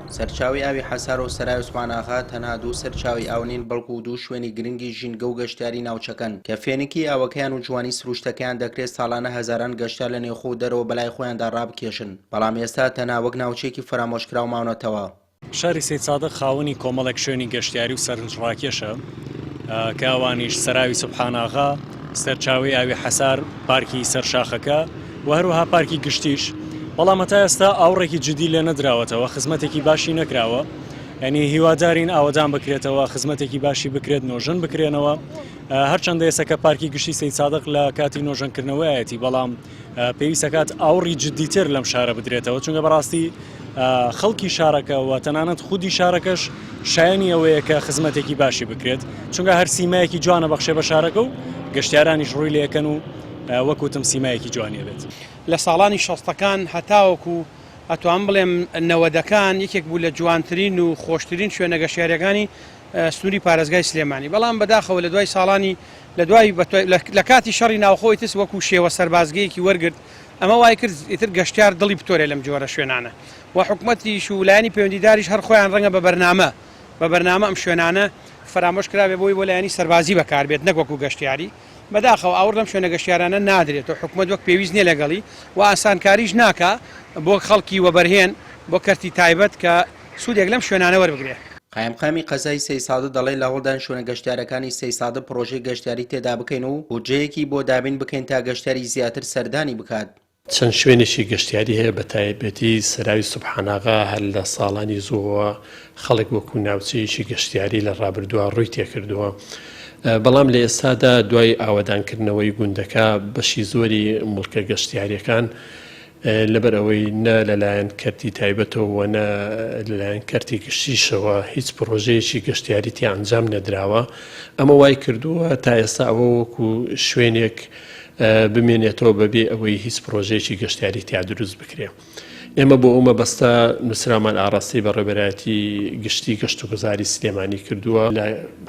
سەرچاوی ئاوی حەسار و سەرای عوسماناغا تەنها دوو سەرچاوی ئاو نین، بەڵکو و دوو شوێنی گرنگی ژینگە و گەشتیاری ناوچەکەن کە فێنکی ئاوەکەیان و جوانی سروشتەکەیان دەکرێت ساڵانە هەزاران گەشتیار لە نێوخۆ و دەرەوە بەلای خۆیاندا ڕابکێشن، بەڵام ئێستا تەنها وەک ناوچەیەکی فرامۆشکراو ماونەتەوە. شاری سید سادق خاوەنی کۆمەڵێک شوێنی گەشتیاری و سەرنجڕاکێشە کە ئەوانیش سەراوی سوبحاناغا، سەرچاوی ئاوی حەسار، پارکی سەرشاخەکە و هەروەها پارکی گشتیش. بەڵام هەتا ئێستا ئاوڕێکی جدی لێ نەدراوەتەوە، خزمەتێکی باشی نەکراوە. ینی هیوادارین ئاوەدان بکرێتەوە، خزمەتێکی باشی بکرێت، نۆژن بکرێنەوە. هەرچەندە ئێستا پارکی گشتی سید سادق لە کاتی نۆژنکردنەوەیەتی، بەڵام پێویستە کات ئاوڕی جدیتر لەم شارە بدرێتەوە، چونکە بەڕاستی خەڵکی شارەکە و تەنانەت خودی شارەکەش شایانی ئەوەیە کە خزمەتێکی باشی بکرێت، چونکە هەر سیمایەکی جوانە بەخشێ بە شارەکە و گەشتیارانیش ڕووی لێکەن و وەکوتم سیمایەکی جوانیە بێت. لە ساڵانی شەستەکان هەتاوەکو ئەتوان بڵێم نەوەدەکان یەکێک بوو لە جوانترین و خۆشترین شوێنە گەشتیاریەکانی سنووری پارێزگای سلێمانی. بەڵام بەداخەوە لە دوای ساڵانی لە کاتی شەڕی ناوخۆی تس وەکو شێوە سەربازگەیەکی وەرگرت، ئەمە وای کرد ئیتر گەشتیار دڵی بتۆرێ لەم جۆرە شوێنانە و حکومەتیش و لایەنی پەیوەندیداریش هەر خۆیان ڕەنگە بە بەرنامە ئەم شوێنانە فرامۆش کرابێ بۆی بۆ لایەنی سەربازی بەکاربێت، نەک وەکو گەشتیاری. بەداخەوە ئاور لەم شوێنە گەشتیارانە نادرێت و حکومەت وەک پێویست نیە لەگەڵی و ئاسانکاریش ناکە بۆ خەڵکی وەبەرهێن بۆ کەرتی تایبەت کە سوودێک لەم شوێنانە وەربگرێ. قایمقامی قەزای سید سادە دەڵێ لە هەوڵدان شوێنە گەشتیارەکانی سید سادە پرۆژەی گەشتیاری تێدا بکەین و بودجەیەکی بۆ دابین بکەین تا گەشتیاری زیاتر سەردانی بکات. چەند شوێنێکی گەشتیاری هەیە بە تایبەتی سەراوی سوبحاناغا هەر لە ساڵانی زووە خەڵک وەکو ناوچەیەکی گەشتیاری لە ڕابردووە ڕووی تێکردووە. بەڵام لە ئێستادا دوای ئاوەدانکردنەوەی گوندەکە بەشی زۆری مڵکە گەشتیاریەکان لەبەر ئەوەی نە لەلایەن کەرتی تایبەتەوە و نە لەلایەن کەرتی گشتیشەوە هیچ پرۆژەیەکی گەشتیاریتی ئەنجام نەدراوە. ئەمە وای کردووە تا ئێستا ئەوە وەکو شوێنێک بمێنێتەوە بەبێ ئەوەی هیچ پرۆژەیەکی گەشتیاری تیا دروست بکرێ. ئێمە بۆ ئەومە بەستە نووسرامان ئاڕاستی بە ڕێبەرایەتی گشتی گەشت و گوزاری سلێمانی کردووە لە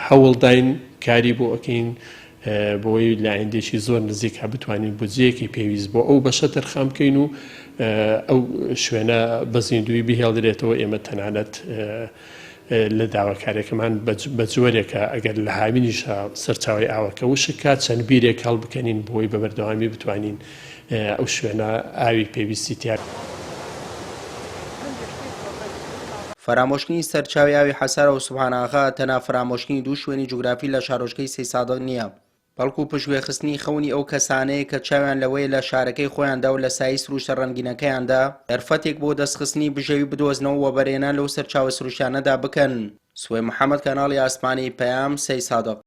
هەوڵداین کاری بۆ ئەکەین بۆی لایەندێکی زۆر نزیک بتوانین بودجەیەکی پێویست بۆ ئەو بەشە تەرخام بکەین و ئەو شوێنە بە زیندوی بهێڵدرێتەوە. ئێمە تەنانەت لە داواکاریەکەمان بە جۆرێکە ئەگەر لە هاوینیشە سەرچاوی ئاوەکە وشکات چەند بیرێک هەڵ بکەنین بۆی بە بەردەوامی بتوانین ئەو شوێنە ئاوی پێویستی تیا. فرامۆشکنی سەرچاوی ئاوی حەسار و سوبحاناغا تەنها فرامۆشکنی دوو شوێنی جوگرافی لە شارۆچکەی سید سادق نییە، بەڵکو پشتگوێخستنی خەونی ئەو کەسانەیە کە چاویان لەوەی لە شارەکەی خۆیاندا و لە سایی سروشتە ڕەنگینەکەیاندا دەرفەتێک بۆ دەستخستنی بژەوی بدۆزنەوە و بەرهێنان لەو سەرچاوە سروشتانەدا بکەن. سوێ محەممەد، کەناڵی ئاسمانی پەیام، سید سادق.